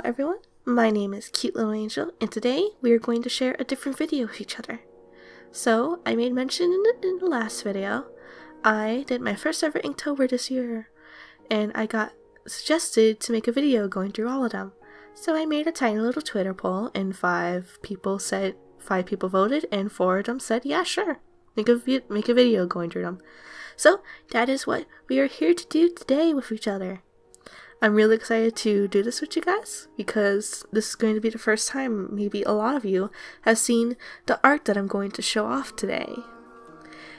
everyone, my name is Cute Little Angel, and today we are going to share a different video with each other. So, I made mention in the last video, I did my first ever Inktober this year, and I got suggested to make a video going through all of them. So I made a tiny little Twitter poll, and 5 people voted, and 4 of them said, yeah, sure, make a video going through them. So, that is what we are here to do today with each other. I'm really excited to do this with you guys because this is going to be the first time maybe a lot of you have seen the art that I'm going to show off today.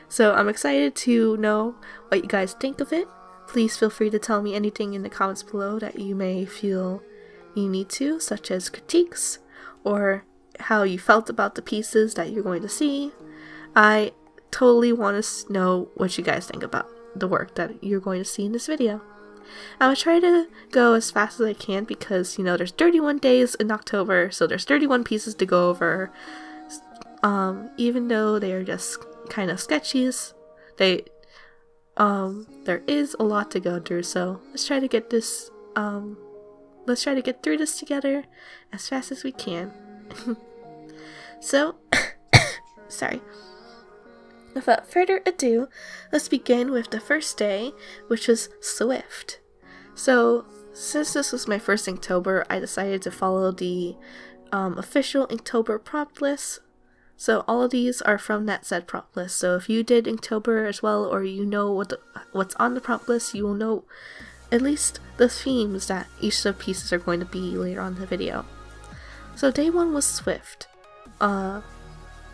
So I'm excited to know what you guys think of it. Please feel free to tell me anything in the comments below that you may feel you need to, such as critiques or how you felt about the pieces that you're going to see. I totally want to know what you guys think about the work that you're going to see in this video. I'm going to try to go as fast as I can because, you know, there's 31 days in October, so there's 31 pieces to go over. Even though they are just kind of sketches, there is a lot to go through, so let's try to get this, let's try to get through this together as fast as we can. So, sorry. Without further ado, let's begin with the first day, which was Swift. So, since this was my first Inktober, I decided to follow the official Inktober prompt list. So all of these are from that said prompt list. So if you did Inktober as well, or you know what's on the prompt list, you will know at least the themes that each of the pieces are going to be later on in the video. So day 1 was Swift.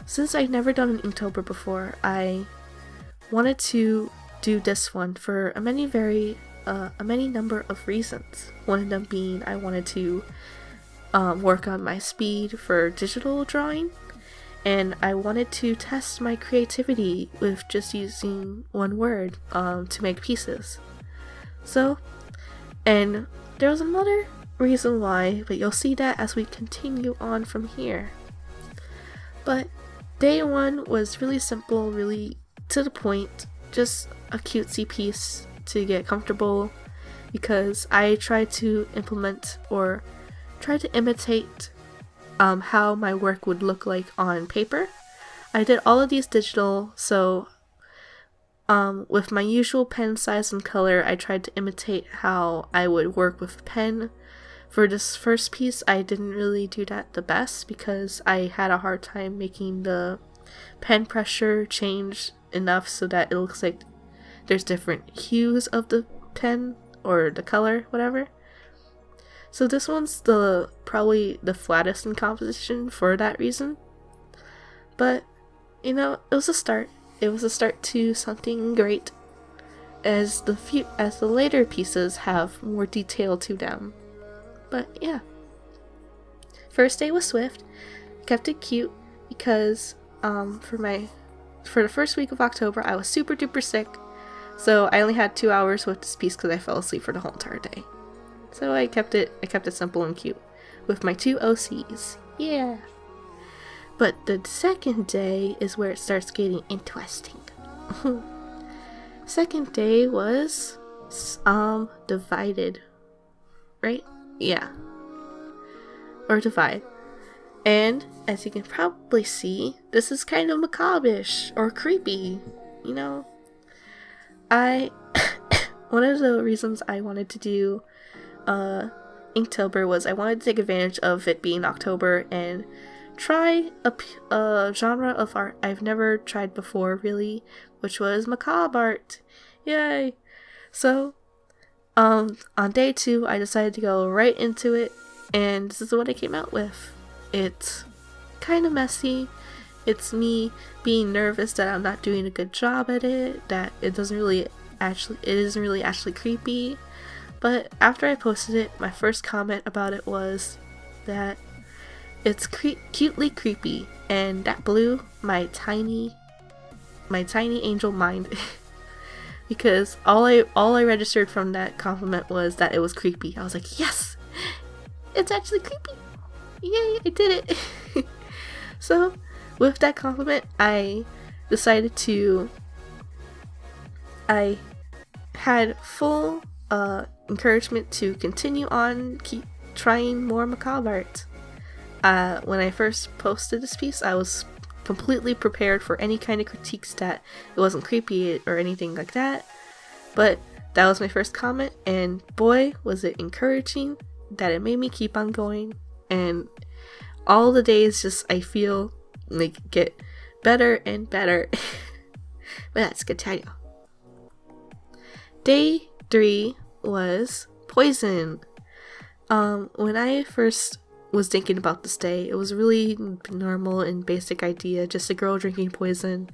Since I've never done an Inktober before, I wanted to do this one for a many number of reasons. One of them being I wanted to work on my speed for digital drawing, and I wanted to test my creativity with just using one word to make pieces. So, and there was another reason why, but you'll see that as we continue on from here. But day 1 was really simple, really to the point, just a cutesy piece to get comfortable, because I tried to implement or try to imitate how my work would look like on paper. I did all of these digital, so with my usual pen size and color, I tried to imitate how I would work with pen. For this first piece, I didn't really do that the best because I had a hard time making the pen pressure change enough so that it looks like there's different hues of the pen or the color, whatever. So this one's probably the flattest in composition for that reason. But, you know, it was a start. It was a start to something great, as the later pieces have more detail to them. But yeah, first day was Swift. Kept it cute because for the first week of October I was super duper sick, so I only had 2 hours with this piece because I fell asleep for the whole entire day. So I kept it simple and cute with my 2 OCs. Yeah. But the second day is where it starts getting interesting. Second day was divided, right? Yeah, or divide. And as you can probably see, this is kind of macabre-ish or creepy, you know. One of the reasons I wanted to do Inktober was I wanted to take advantage of it being October and try a genre of art I've never tried before, really, which was macabre art. Yay! So on day 2, I decided to go right into it, and this is what I came out with. It's kind of messy. It's me being nervous that I'm not doing a good job at it, that it isn't really actually creepy. But after I posted it, my first comment about it was that it's cutely creepy, and that blew my tiny angel mind. Because all I registered from that compliment was that it was creepy. I was like, yes! It's actually creepy! Yay, I did it! So, with that compliment, I decided I had full encouragement to continue on, keep trying more macabre art. When I first posted this piece, I was completely prepared for any kind of critiques that it wasn't creepy or anything like that. But that was my first comment, and boy, was it encouraging that it made me keep on going. And all the days just, I feel like, get better and better. But that's good to tell you. Day 3 was poison. When I first was thinking about this day, it was a really normal and basic idea, just a girl drinking poison.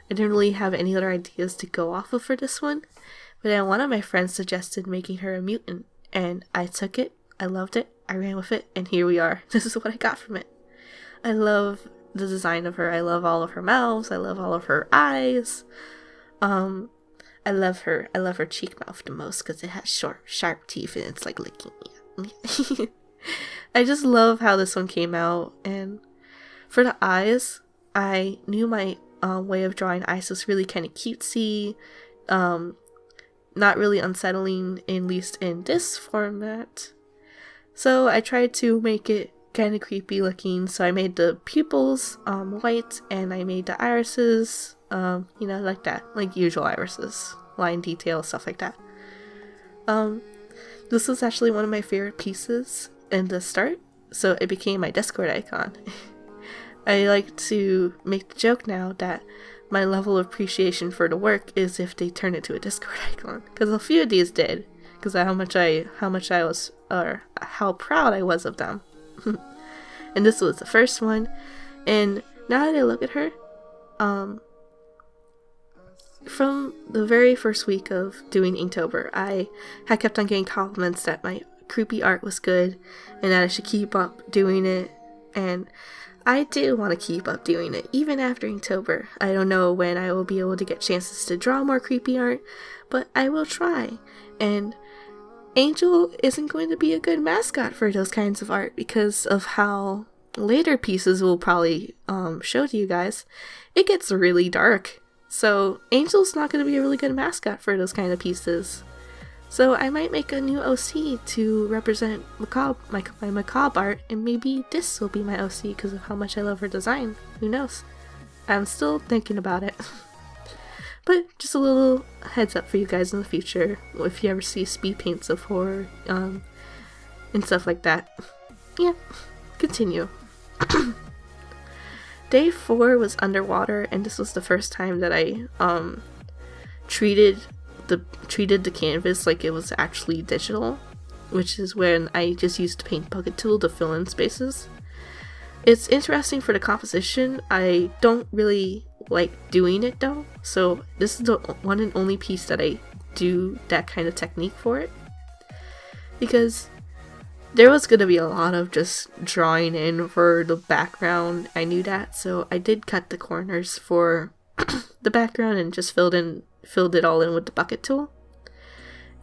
I didn't really have any other ideas to go off of for this one, but then one of my friends suggested making her a mutant, and I took it, I loved it, I ran with it, and here we are. This is what I got from it. I love the design of her. I love all of her mouths. I love all of her eyes. I love her cheek mouth the most because it has short, sharp teeth and it's like licking me. I just love how this one came out. And for the eyes, I knew my way of drawing eyes was really kind of cutesy, not really unsettling, at least in this format. So I tried to make it kind of creepy looking. So I made the pupils white, and I made the irises, like that, like usual irises, line detail, stuff like that. This was actually one of my favorite pieces in the start, so it became my Discord icon. I like to make the joke now that my level of appreciation for the work is if they turn it to a Discord icon, because a few of these did, because how much I was, or how proud I was of them. And this was the first one, and now that I look at her, from the very first week of doing Inktober, I had kept on getting compliments that my creepy art was good and that I should keep up doing it, and I do want to keep up doing it even after Inktober. I don't know when I will be able to get chances to draw more creepy art, but I will try. And Angel isn't going to be a good mascot for those kinds of art because of how later pieces will probably show to you guys. It gets really dark. So Angel's not going to be a really good mascot for those kind of pieces. So I might make a new OC to represent my macabre art, and maybe this will be my OC because of how much I love her design. Who knows? I'm still thinking about it. But just a little heads up for you guys in the future, if you ever see speed paints of horror, and stuff like that. Yeah, continue. Day 4 was underwater, and this was the first time that I treated the canvas like it was actually digital, which is when I just used the paint bucket tool to fill in spaces. It's interesting for the composition. I don't really like doing it though, so this is the one and only piece that I do that kind of technique for it, because there was going to be a lot of just drawing in for the background. I knew that, so I did cut the corners for the background and just filled it all in with the bucket tool.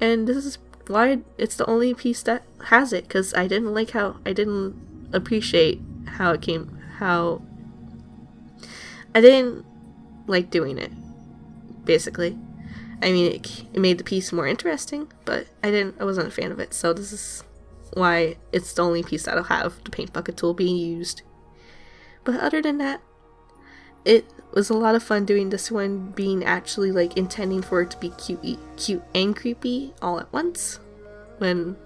And this is why it's the only piece that has it, because I didn't appreciate how it came, how I didn't like doing it, basically. I mean, it made the piece more interesting, but I wasn't a fan of it, so this is why it's the only piece that'll have the paint bucket tool being used. But other than that, it was a lot of fun doing this one, being actually like intending for it to be cute and creepy all at once. When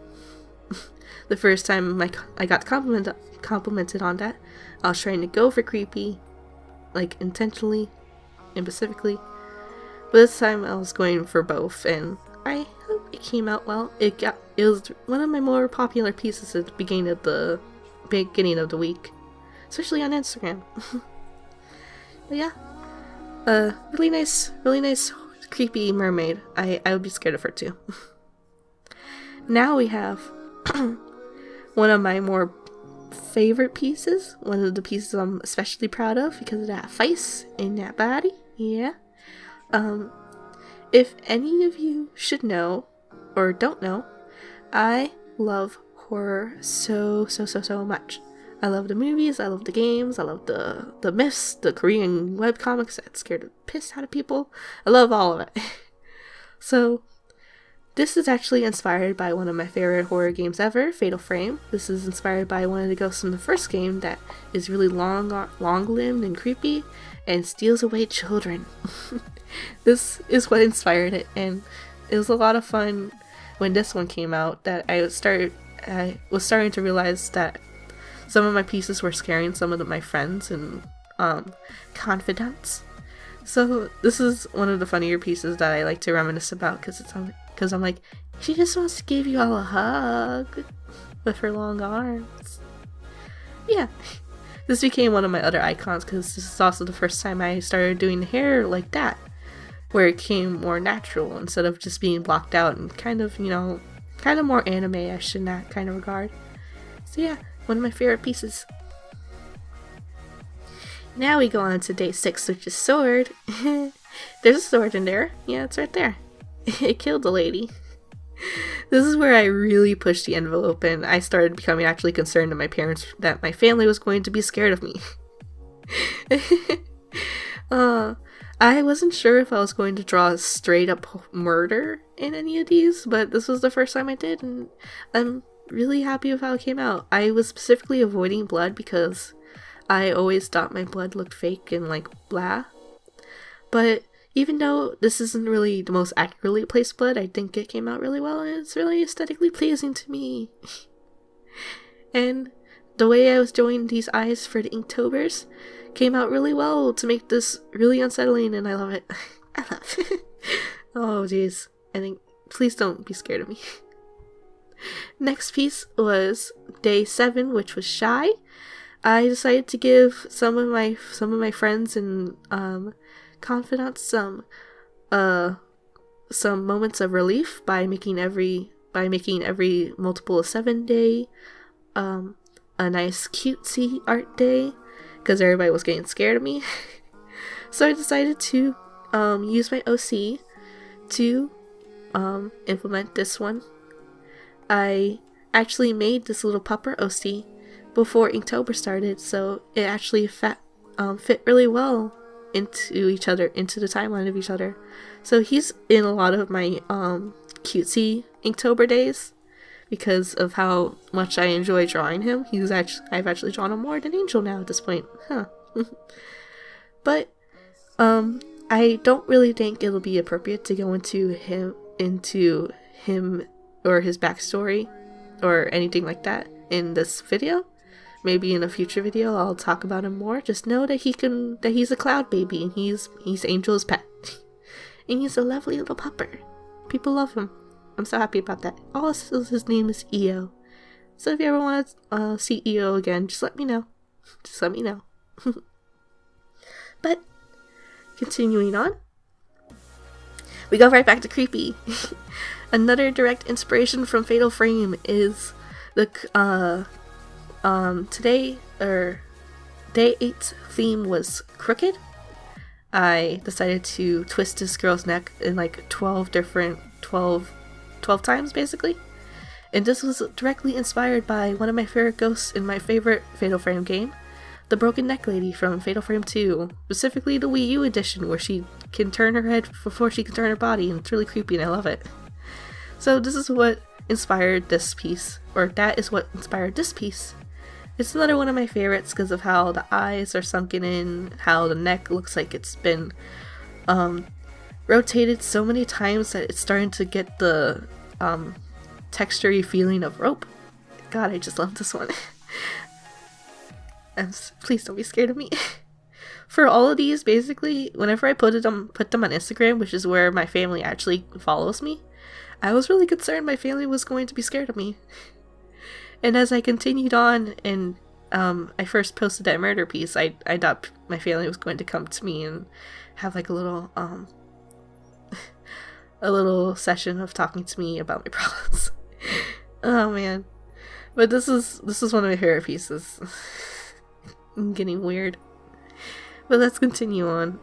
the first time I got complimented on that, I was trying to go for creepy, like intentionally and specifically. But this time I was going for both, and I hope it came out well. It was one of my more popular pieces at the beginning of the week, especially on Instagram. But yeah, really nice creepy mermaid. I would be scared of her too. Now we have one of my more favorite pieces, one of the pieces I'm especially proud of because of that face and that body. Yeah. If any of you should know or don't know, I love horror so much. I love the movies, I love the games, I love the myths, the Korean webcomics that scared the piss out of people. I love all of it. So This is actually inspired by one of my favorite horror games ever, Fatal Frame. This is inspired by one of the ghosts in the first game that is really long-limbed and creepy and steals away children. This is what inspired it, and it was a lot of fun when this one came out that I was starting to realize that some of my pieces were scaring some of my friends and confidants. So this is one of the funnier pieces that I like to reminisce about because I'm like, she just wants to give you all a hug with her long arms. Yeah, this became one of my other icons because this is also the first time I started doing hair like that, where it came more natural instead of just being blocked out and kind of more anime-ish in that kind of regard. So yeah, one of my favorite pieces. Now we go on to day 6, which is sword. There's a sword in there. Yeah, it's right there. It killed the lady. This is where I really pushed the envelope and I started becoming actually concerned to my parents that my family was going to be scared of me. I wasn't sure if I was going to draw a straight up murder in any of these, but this was the first time I did, and I'm really happy with how it came out. I was specifically avoiding blood because I always thought my blood looked fake and like blah. But even though this isn't really the most accurately placed blood, I think it came out really well and it's really aesthetically pleasing to me. And the way I was drawing these eyes for the Inktobers came out really well to make this really unsettling, and I love it. I love it. Oh jeez. I think, please don't be scared of me. Next piece was day 7, which was Shy. I decided to give some of my friends and confidants some moments of relief by making every multiple of 7 day a nice cutesy art day because everybody was getting scared of me. So I decided to use my OC to implement this one. I actually made this little pupper OC before Inktober started, so it actually fit really well into each other, into the timeline of each other. So he's in a lot of my cutesy Inktober days because of how much I enjoy drawing him. I've actually drawn him more than Angel now at this point. Huh. But I don't really think it'll be appropriate to go into him or his backstory or anything like that in this video. Maybe in a future video I'll talk about him more. Just know that he's a cloud baby and he's Angel's pet. And he's a lovely little pupper. People love him. I'm so happy about that. Also, his name is EO. So if you ever want to see EO again, just let me know. Just let me know. But continuing on, we go right back to creepy. Another direct inspiration from Fatal Frame is the day 8's theme was crooked. I decided to twist this girl's neck in like 12 times basically. And this was directly inspired by one of my favorite ghosts in my favorite Fatal Frame game, the Broken Neck Lady from Fatal Frame 2, specifically the Wii U edition where she can turn her head before she can turn her body, and it's really creepy and I love it. So this is what inspired this piece, or that is what inspired this piece. It's another one of my favorites because of how the eyes are sunken in, how the neck looks like it's been rotated so many times that it's starting to get the textury feeling of rope. God, I just love this one. And please don't be scared of me. For all of these, basically, whenever I put them on Instagram, which is where my family actually follows me, I was really concerned my family was going to be scared of me. And as I continued on and I first posted that murder piece, I thought my family was going to come to me and have like a little session of talking to me about my problems. Oh man. But this is one of my favorite pieces. I'm getting weird. But let's continue on.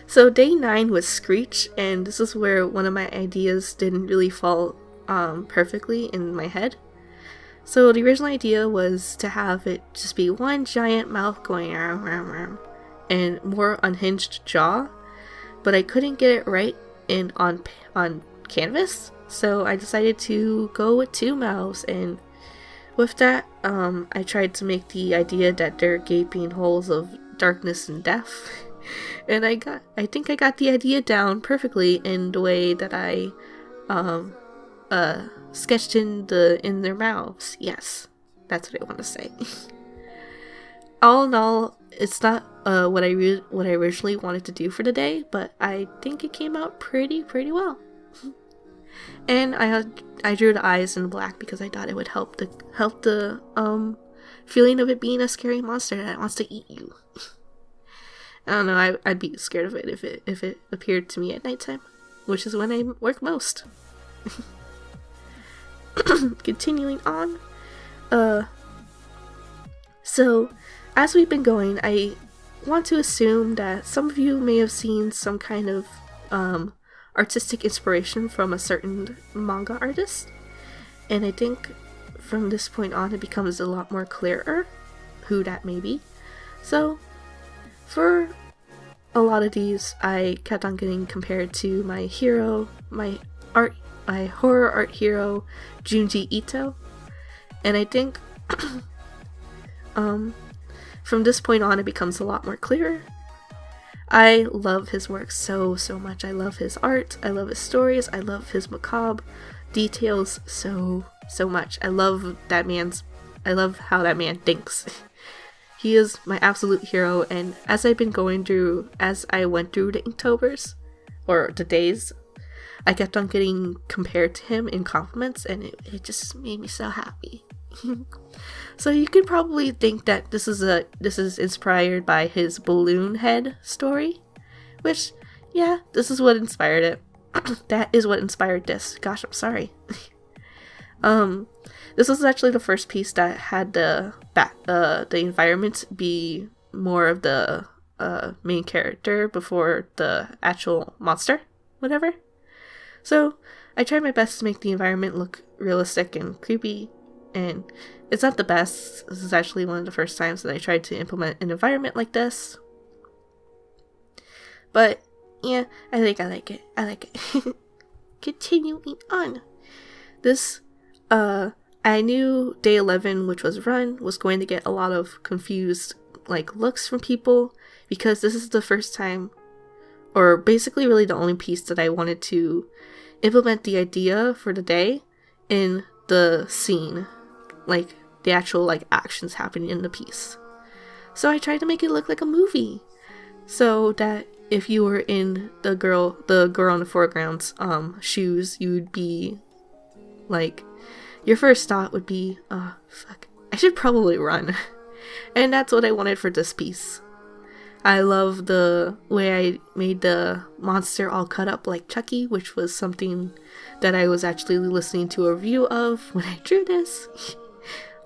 So day 9 was Screech, and this is where one of my ideas didn't really fall perfectly in my head. So the original idea was to have it just be one giant mouth going and more unhinged jaw, but I couldn't get it right on canvas. So I decided to go with 2 mouths, and with that, I tried to make the idea that they're gaping holes of darkness and death. And I think I got the idea down perfectly in the way that I sketched in their mouths. Yes, that's what I want to say. All in all, it's not what I originally wanted to do for the day, but I think it came out pretty well. And I drew the eyes in black because I thought it would help the feeling of it being a scary monster that wants to eat you. I don't know, I'd be scared of it if it appeared to me at nighttime, which is when I work most. Continuing on, so as we've been going, I want to assume that some of you may have seen some kind of artistic inspiration from a certain manga artist, and I think from this point on it becomes a lot more clearer who that may be. So for a lot of these, I kept on getting compared to my horror art hero, Junji Ito, and I think from this point on it becomes a lot more clearer. I love his work so much. I love his art, I love his stories, I love his macabre details so much. I love how that man thinks. He is my absolute hero, and as I went through the Inktober's, or the days, I kept on getting compared to him in compliments, and it just made me so happy. So you could probably think that this is inspired by his balloon head story, which, yeah, this is what inspired it. That is what inspired this. Gosh, I'm sorry. This was actually the first piece that had the environment be more of the main character before the actual monster, whatever. So I tried my best to make the environment look realistic and creepy, and it's not the best. This is actually one of the first times that I tried to implement an environment like this. But yeah, I like it. Continuing on. This, I knew day 11, which was run, was going to get a lot of confused looks from people, because this is the first time, or basically really the only piece that I wanted to implement the idea for the day in the scene, the actual actions happening in the piece. So I tried to make it look like a movie, so that if you were in the girl on the foreground's shoes, you'd be your first thought would be, fuck, I should probably run. And that's what I wanted for this piece. I love the way I made the monster all cut up like Chucky, which was something that I was actually listening to a review of when I drew this.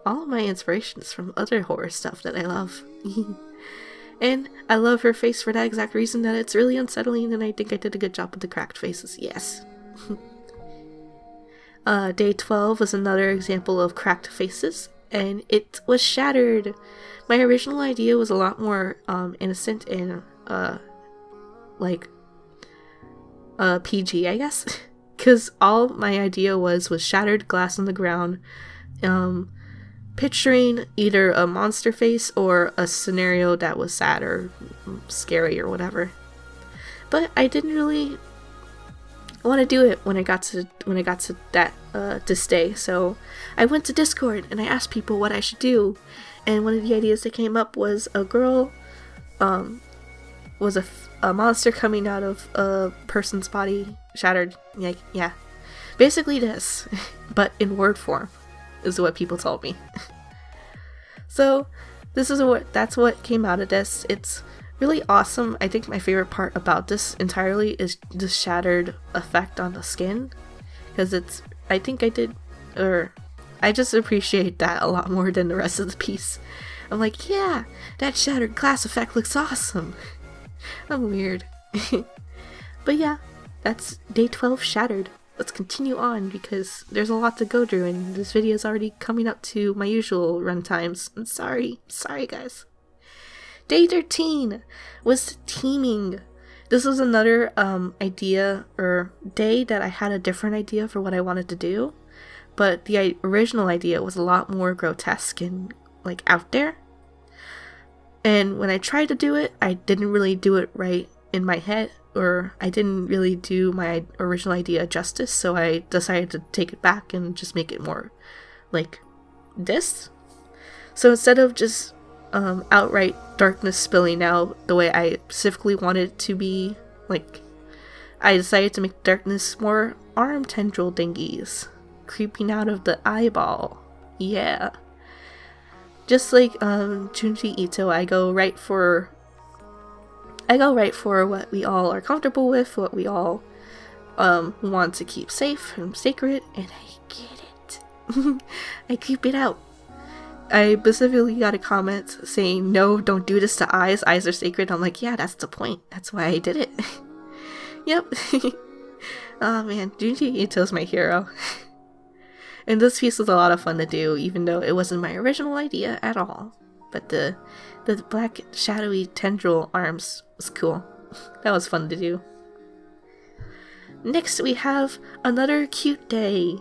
All of my inspirations from other horror stuff that I love. And I love her face for that exact reason, that it's really unsettling, and I think I did a good job with the cracked faces, yes. Day 12 was another example of cracked faces, and it was shattered. My original idea was a lot more innocent and PG, I guess, because all my idea was shattered glass on the ground, picturing either a monster face or a scenario that was sad or scary or whatever. But I didn't really want to do it when I got to that this day, so I went to Discord and I asked people what I should do, and one of the ideas that came up was a girl was a monster coming out of a person's body, shattered, yeah, basically this, but in word form, is what people told me. So that's what came out of this. It's really awesome. I think my favorite part about this entirely is the shattered effect on the skin, because I just appreciate that a lot more than the rest of the piece. I'm like, yeah, that shattered glass effect looks awesome. I'm weird. But yeah, that's day 12 shattered. Let's continue on, because there's a lot to go through, and this video is already coming up to my usual run times. I'm sorry guys. Day 13 was teaming. This was another idea or day that I had a different idea for what I wanted to do, but the original idea was a lot more grotesque and like out there. And when I tried to do it, I didn't really do it right in my head, or I didn't really do my original idea justice, so I decided to take it back and just make it more like this. So instead of just outright darkness spilling out the way I specifically wanted it to be, like, I decided to make darkness more arm tendril dingies creeping out of the eyeball. Yeah. Just like Junji Ito, I go right for what we all are comfortable with, what we all want to keep safe and sacred, and I get it. I keep it out. I specifically got a comment saying, no, don't do this to eyes. Eyes are sacred. I'm like, yeah, that's the point. That's why I did it. Yep. Oh man, Junji Ito's my hero. And this piece was a lot of fun to do, even though it wasn't my original idea at all. But the black shadowy tendril arms was cool. That was fun to do. Next we have another cute day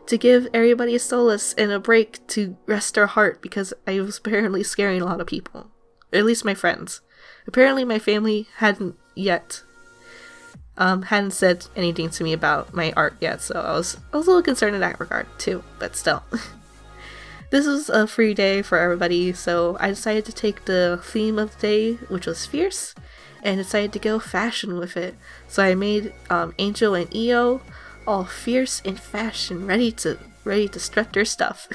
to give everybody a solace and a break to rest their heart, because I was apparently scaring a lot of people. Or at least my friends. Apparently my family hadn't said anything to me about my art yet, so I was a little concerned in that regard too, but still. This was a free day for everybody, so I decided to take the theme of the day, which was fierce, and decided to go fashion with it. So I made Angel and Io all fierce in fashion, ready to strut their stuff.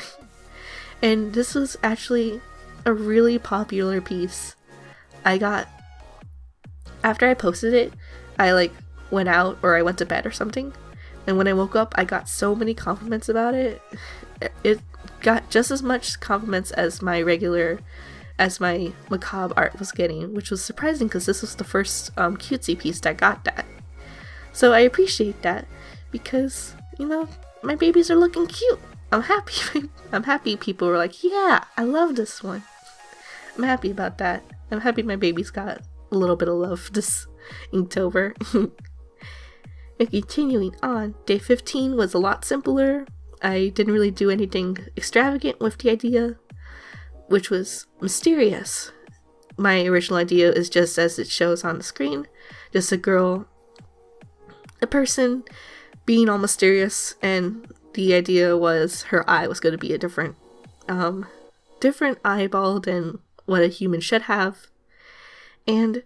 And this was actually a really popular piece. After I posted it, I went out, or I went to bed or something, and when I woke up I got so many compliments about it. It got just as much compliments as my macabre art was getting, which was surprising because this was the first cutesy piece that got that. So I appreciate that, because, you know, my babies are looking cute. I'm happy. I'm happy people were like, yeah, I love this one. I'm happy about that. I'm happy my babies got a little bit of love this Inktober. And continuing on, day 15 was a lot simpler. I didn't really do anything extravagant with the idea, which was mysterious. My original idea is just as it shows on the screen, just a person being all mysterious, and the idea was her eye was going to be a different eyeball than what a human should have. And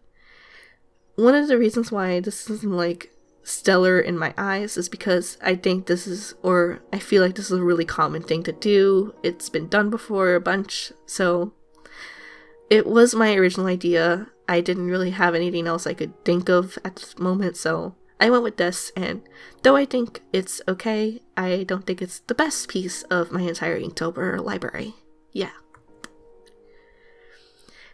one of the reasons why this isn't stellar in my eyes is because I think I feel like this is a really common thing to do. It's been done before a bunch, so it was my original idea. I didn't really have anything else I could think of at this moment, so I went with this, and though I think it's okay, I don't think it's the best piece of my entire Inktober library. Yeah.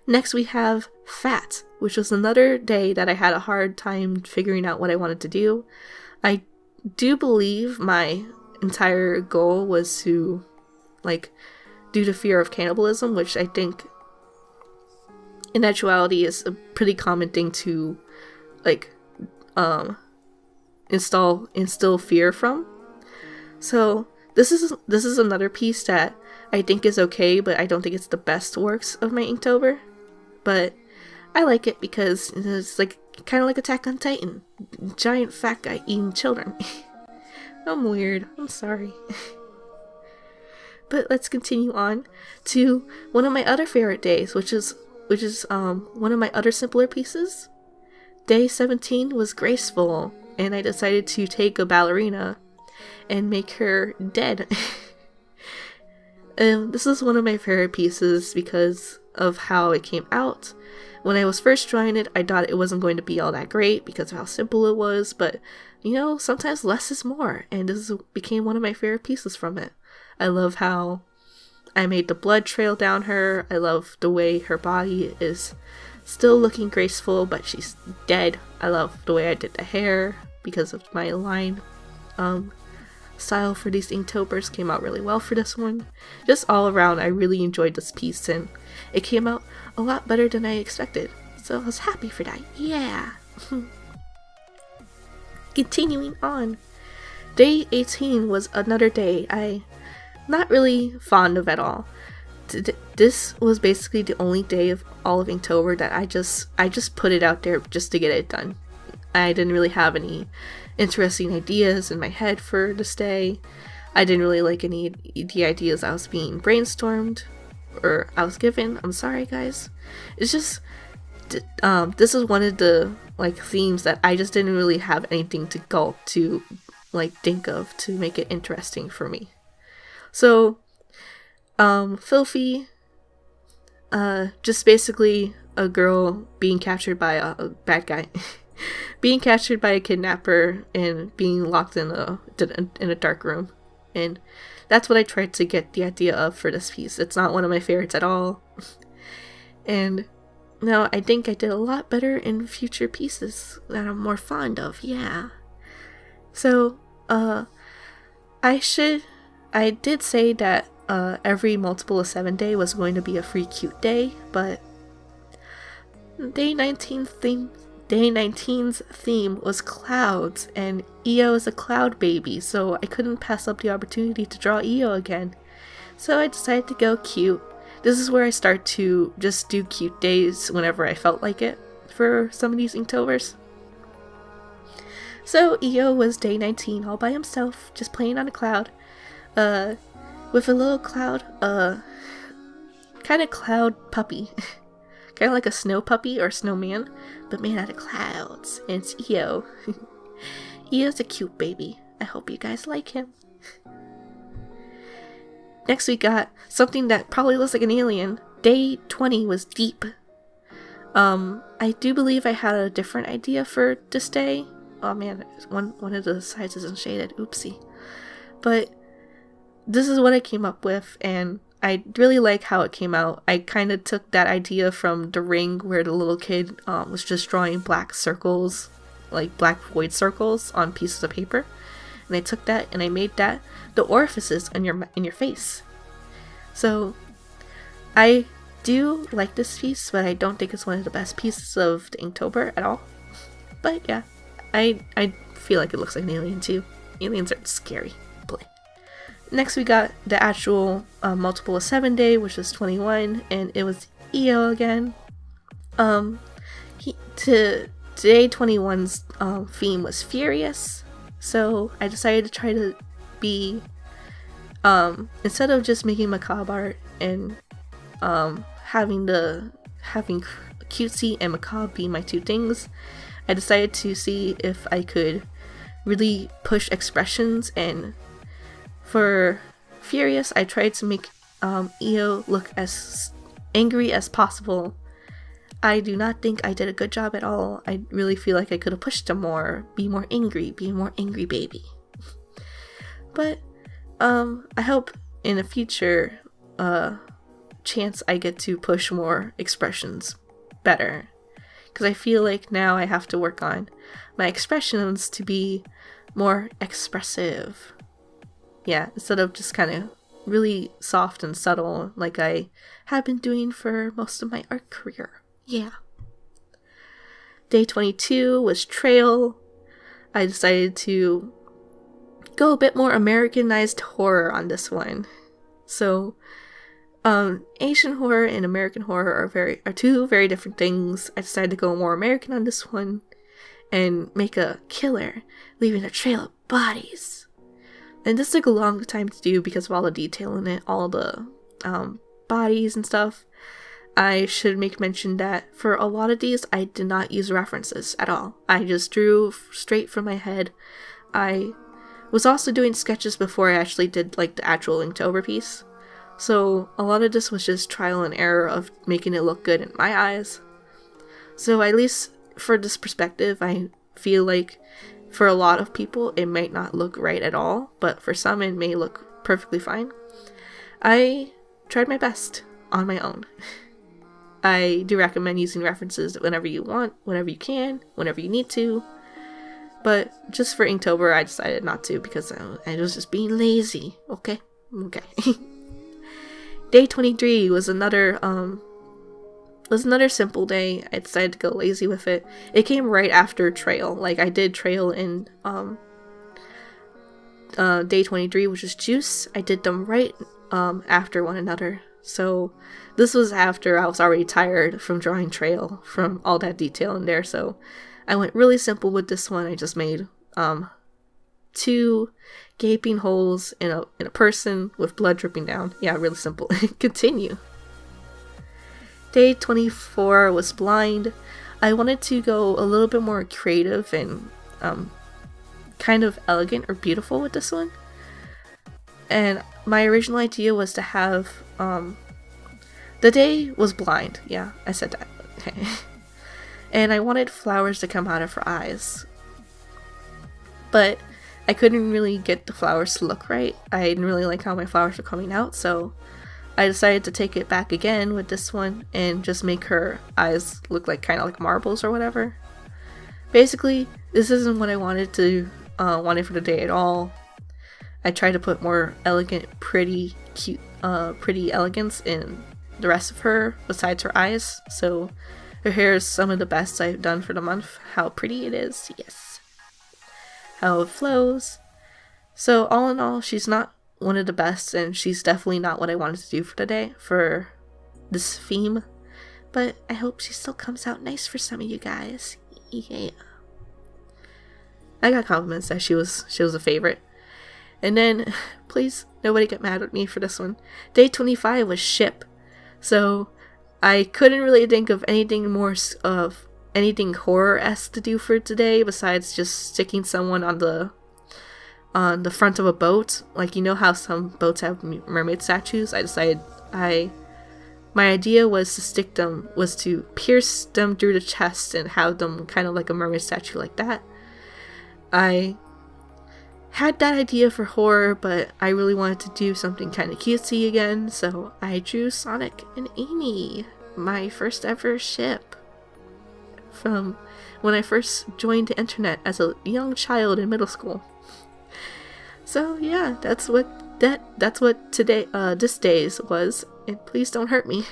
Next we have Fat, which was another day that I had a hard time figuring out what I wanted to do. I do believe my entire goal was to, due to fear of cannibalism, which I think in actuality is a pretty common thing to, instill fear from. So this is another piece that I think is okay, but I don't think it's the best works of my Inktober. But I like it because it's kind of like Attack on Titan. Giant fat guy eating children. I'm weird. I'm sorry. But let's continue on to one of my other favorite days, which is one of my other simpler pieces. Day 17 was graceful, and I decided to take a ballerina and make her dead. And this is one of my favorite pieces because of how it came out. When I was first drawing it, I thought it wasn't going to be all that great because of how simple it was, but sometimes less is more, and this became one of my favorite pieces from it. I love how I made the blood trail down her. I love the way her body is still looking graceful, but she's dead. I love the way I did the hair because of my line style for these Inktober's came out really well for this one. Just all around, I really enjoyed this piece, and it came out a lot better than I expected. So I was happy for that. Yeah. continuing on. Day 18 was another day I not really fond of at all. This was basically the only day of all of Inktober that I just put it out there just to get it done. I didn't really have any interesting ideas in my head for this day. I didn't really like any of the ideas I was being brainstormed or I was given. I'm sorry, guys. It's just this is one of the like themes that I just didn't really have anything to go to like think of to make it interesting for me. So Filthy, just basically a girl being captured by a bad guy, being captured by a kidnapper and being locked in a dark room, and that's what I tried to get the idea of for this piece. It's not one of my favorites at all, and no, I think I did a lot better in future pieces that I'm more fond of. Yeah. So, I did say that every multiple of 7 day was going to be a free cute day, but day 19's theme was clouds, and Io is a cloud baby, so I couldn't pass up the opportunity to draw Io again. So I decided to go cute. This is where I start to just do cute days whenever I felt like it for some of these Inktovers. So Io was day 19 all by himself, just playing on a cloud. With a little cloud, kind of cloud puppy. Kind of like a snow puppy or snowman, but made out of clouds. And it's Io. Io's a cute baby. I hope you guys like him. Next we got something that probably looks like an alien. Day 20 was deep. I do believe I had a different idea for this day. Oh man, one of the sides isn't shaded. Oopsie. But this is what I came up with, and I really like how it came out. I kind of took that idea from The Ring, where the little kid was just drawing black circles, like black void circles on pieces of paper. And I took that and I made that the orifices in your face. So I do like this piece, but I don't think it's one of the best pieces of the Inktober at all. But yeah, I feel like it looks like an alien too. Aliens are scary. Play. Next we got the actual multiple of 7 day, which was 21, and it was Io again. Day 21's theme was furious, so I decided to try to be instead of just making macabre art and having cutesy and macabre be my two things, I decided to see if I could really push expressions, and for furious I tried to make Io look as angry as possible. I do not think I did a good job at all. I really feel like I could have pushed him more, be a more angry baby. But I hope in a future chance I get to push more expressions better, because I feel like now I have to work on my expressions to be more expressive. Yeah, instead of just kind of really soft and subtle like I have been doing for most of my art career. Yeah. Day 22 was Trail. I decided to go a bit more Americanized horror on this one. So, Asian horror and American horror are two very different things. I decided to go more American on this one and make a killer leaving a trail of bodies. And this took a long time to do because of all the detail in it, all the bodies and stuff. I should make mention that for a lot of these, I did not use references at all. I just drew straight from my head. I was also doing sketches before I actually did like the actual Inktober piece. So a lot of this was just trial and error of making it look good in my eyes. So at least for this perspective, I feel like for a lot of people, it might not look right at all, but for some, it may look perfectly fine. I tried my best on my own. I do recommend using references whenever you want, whenever you can, whenever you need to. But just for Inktober, I decided not to because I was just being lazy. Okay. Day 23 was another was another simple day. I decided to go lazy with it. It came right after trail. Like, I did trail in day 23, which is juice. I did them right after one another. So this was after I was already tired from drawing trail, from all that detail in there. So I went really simple with this one. I just made 2 gaping holes in a person with blood dripping down. Yeah, really simple. Continue. Day 24 was blind. I wanted to go a little bit more creative and kind of elegant or beautiful with this one. And my original idea was to have the day was blind. Yeah, I said that. Okay. And I wanted flowers to come out of her eyes. But I couldn't really get the flowers to look right. I didn't really like how my flowers were coming out, so I decided to take it back again with this one and just make her eyes look like kind of like marbles or whatever. Basically, this isn't what I wanted for the day at all. I tried to put more elegant, pretty, cute, pretty elegance in the rest of her besides her eyes. So her hair is some of the best I've done for the month. How pretty it is, yes. How it flows. So all in all, she's not one of the best, and she's definitely not what I wanted to do for today for this theme. But I hope she still comes out nice for some of you guys. Yeah. I got compliments that she was a favorite. And then, please, nobody get mad at me for this one. Day 25 was ship. So I couldn't really think of anything more of anything horror-esque to do for today besides just sticking someone on the front of a boat. Like, you know how some boats have mermaid statues? I decided my idea was to pierce them through the chest and have them kind of like a mermaid statue like that. I had that idea for horror, but I really wanted to do something kind of cutesy again, so I drew Sonic and Amy, my first ever ship, from when I first joined the internet as a young child in middle school. So yeah, that's what today this day's was, and please don't hurt me.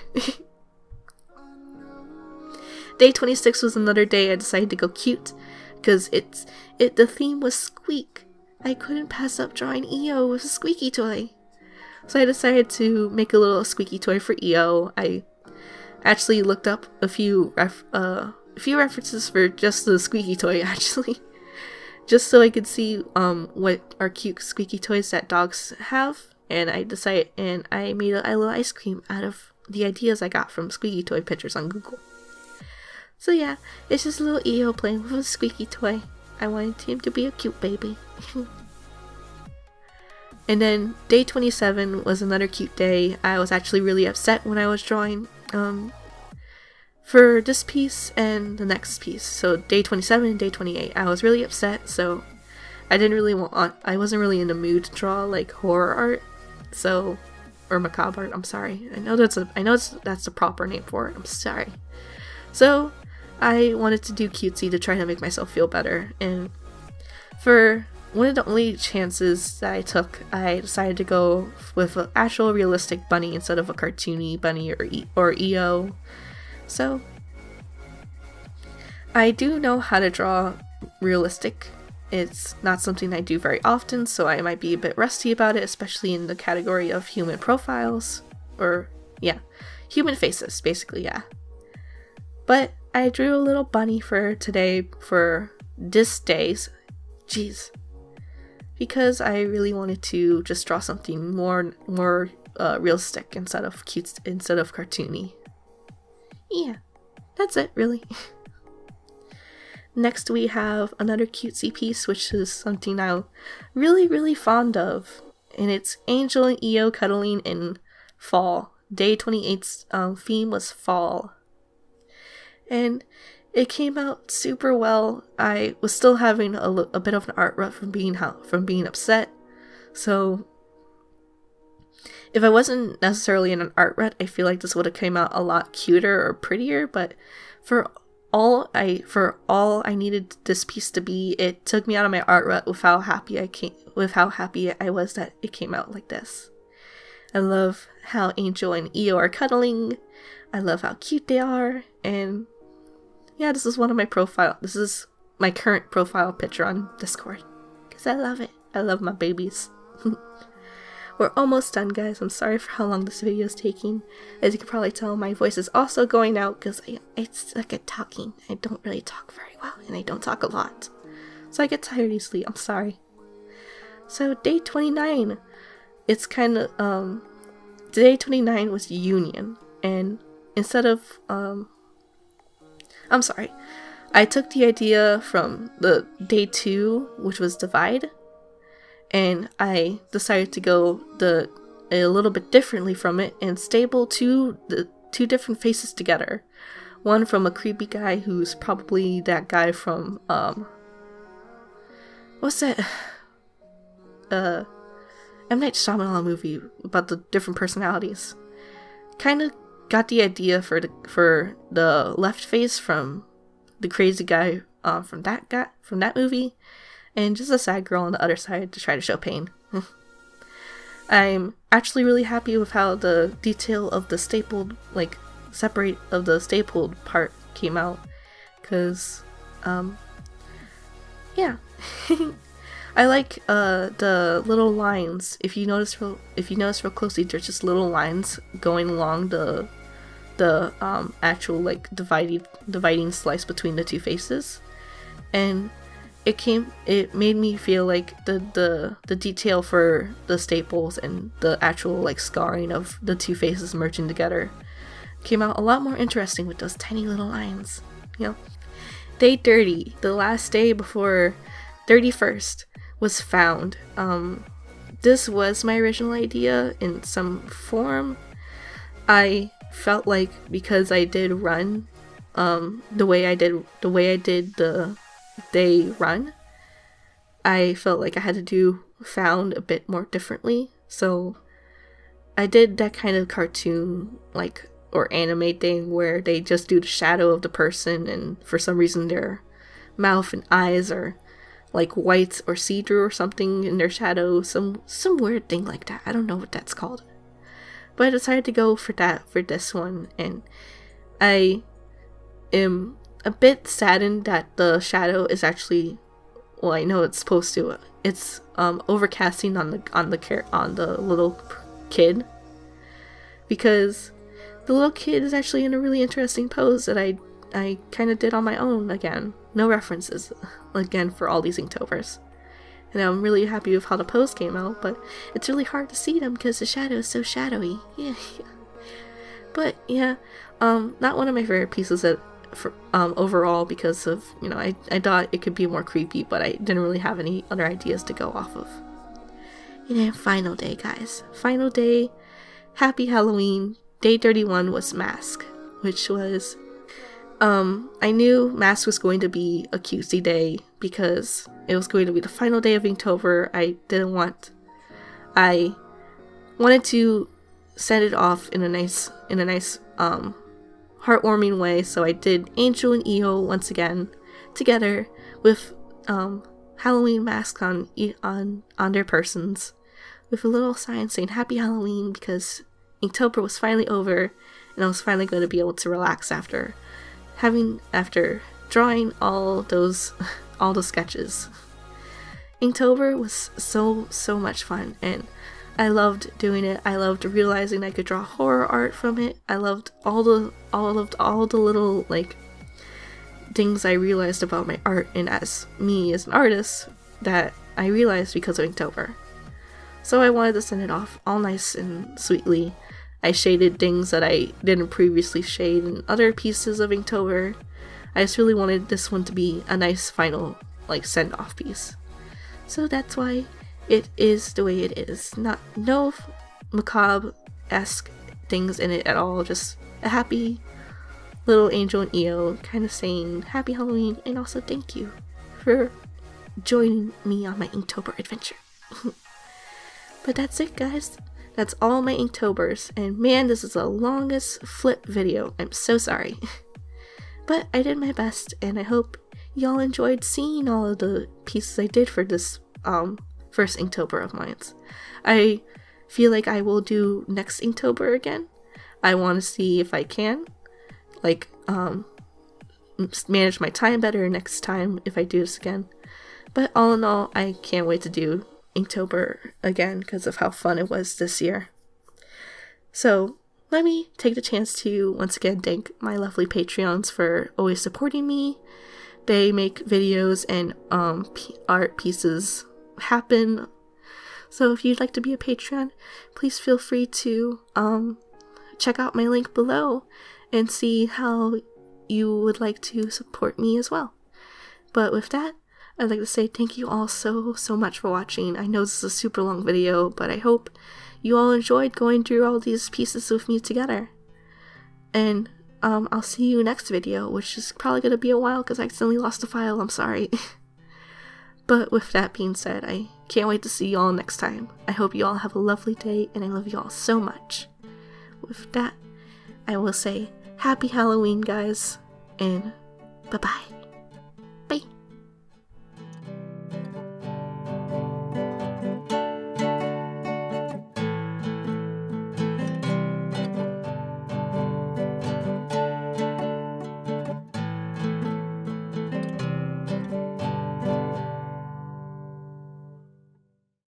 Day 26 was another day I decided to go cute, because the theme was squeak. I couldn't pass up drawing EO with a squeaky toy. So I decided to make a little squeaky toy for EO. I actually looked up a few references for just the squeaky toy, actually. Just so I could see what are cute squeaky toys that dogs have. And I made a little ice cream out of the ideas I got from squeaky toy pictures on Google. So yeah, it's just a little EO playing with a squeaky toy. I wanted him to be a cute baby. And then day 27 was another cute day. I was actually really upset when I was drawing for this piece and the next piece. So day 27 and day 28, I was really upset. So I wasn't really in the mood to draw like horror art, or macabre art. I'm sorry. I know that's the proper name for it. I'm sorry. So I wanted to do cutesy to try to make myself feel better, and for one of the only chances that I took, I decided to go with an actual realistic bunny instead of a cartoony bunny or EO. So I do know how to draw realistic. It's not something I do very often, so I might be a bit rusty about it, especially in the category of human profiles, or yeah, human faces, basically, yeah. But I drew a little bunny for today, for this day's, jeez, because I really wanted to just draw something more realistic instead of cartoony. Yeah, that's it, really. Next we have another cutesy piece, which is something I'm really, really fond of, and it's Angel and EO cuddling in fall. Day 28's theme was fall. And it came out super well. I was still having a bit of an art rut from being upset. So if I wasn't necessarily in an art rut, I feel like this would have came out a lot cuter or prettier. But for all I needed this piece to be, it took me out of my art rut with how happy I was that it came out like this. I love how Angel and Io are cuddling. I love how cute they are. And yeah, this is this is my current profile picture on Discord. Because I love it. I love my babies. We're almost done, guys. I'm sorry for how long this video is taking. As you can probably tell, my voice is also going out because it's like a talking. I don't really talk very well, and I don't talk a lot. So I get tired easily. I'm sorry. So day 29, it's kind of, day 29 was union. And instead of, I'm sorry. I took the idea from the day 2, which was divide. And I decided to go a little bit differently from it and stable two different faces together. One from a creepy guy who's probably that guy from what's that M. Night Shyamalan movie about the different personalities. Kind of got the idea for the left face from the crazy guy from that movie. And just a sad girl on the other side to try to show pain. I'm actually really happy with how the detail of the stapled, separate of the stapled part came out. Because, yeah. I like the little lines. If you notice real closely, there's just little lines going along the actual dividing slice between the two faces, and it made me feel like the detail for the staples and the actual scarring of the two faces merging together came out a lot more interesting with those tiny little lines. Day 30, the last day before 31st, was found. This was my original idea in some form. I felt like because I did run the way I did the day run, I felt like I had to do found a bit more differently. So I did that kind of cartoon or anime thing where they just do the shadow of the person, and for some reason their mouth and eyes are white or see-through or something in their shadow, some weird thing like that. I don't know what that's called, but I decided to go for that for this one. And I am a bit saddened that the shadow is actually, well, I know it's supposed to, it's overcasting on the little kid, because the little kid is actually in a really interesting pose that I kind of did on my own again. No references again for all these Inktober's. And I'm really happy with how the pose came out, but it's really hard to see them because the shadow is so shadowy. Yeah. But yeah, not one of my favorite pieces overall, because of, I thought it could be more creepy, but I didn't really have any other ideas to go off of. And then final day, guys. Final day, happy Halloween. Day 31 was Mask, which was, I knew Mask was going to be a cutesy day because it was going to be the final day of Inktober. I wanted to send it off in a nice, heartwarming way, so I did Angel and Io once again together with Halloween masks on their persons, with a little sign saying Happy Halloween, because Inktober was finally over and I was finally going to be able to relax after drawing all those sketches. Inktober was so much fun, and I loved doing it. I loved realizing I could draw horror art from it. I loved all the little things I realized about my art, and as me as an artist that I realized because of Inktober. So I wanted to send it off all nice and sweetly. I shaded things that I didn't previously shade in other pieces of Inktober. I just really wanted this one to be a nice final send-off piece. So that's why it is the way it is. No macabre-esque things in it at all, just a happy little Angel and Io kind of saying Happy Halloween, and also thank you for joining me on my Inktober adventure. But that's it, guys. That's all my Inktober's, and man, this is the longest flip video. I'm so sorry. But I did my best, and I hope y'all enjoyed seeing all of the pieces I did for this first Inktober of mine. I feel like I will do next Inktober again. I want to see if I can, like, manage my time better next time if I do this again. But all in all, I can't wait to do Inktober again because of how fun it was this year. So let me take the chance to once again thank my lovely Patreons for always supporting me. They make videos and art pieces happen. So if you'd like to be a Patreon, please feel free to check out my link below and see how you would like to support me as well. But with that, I'd like to say thank you all so much for watching. I know this is a super long video, but I hope you all enjoyed going through all these pieces with me together. And I'll see you next video, which is probably going to be a while because I accidentally lost the file. I'm sorry. But with that being said, I can't wait to see you all next time. I hope you all have a lovely day, and I love you all so much. With that, I will say Happy Halloween, guys, and bye-bye.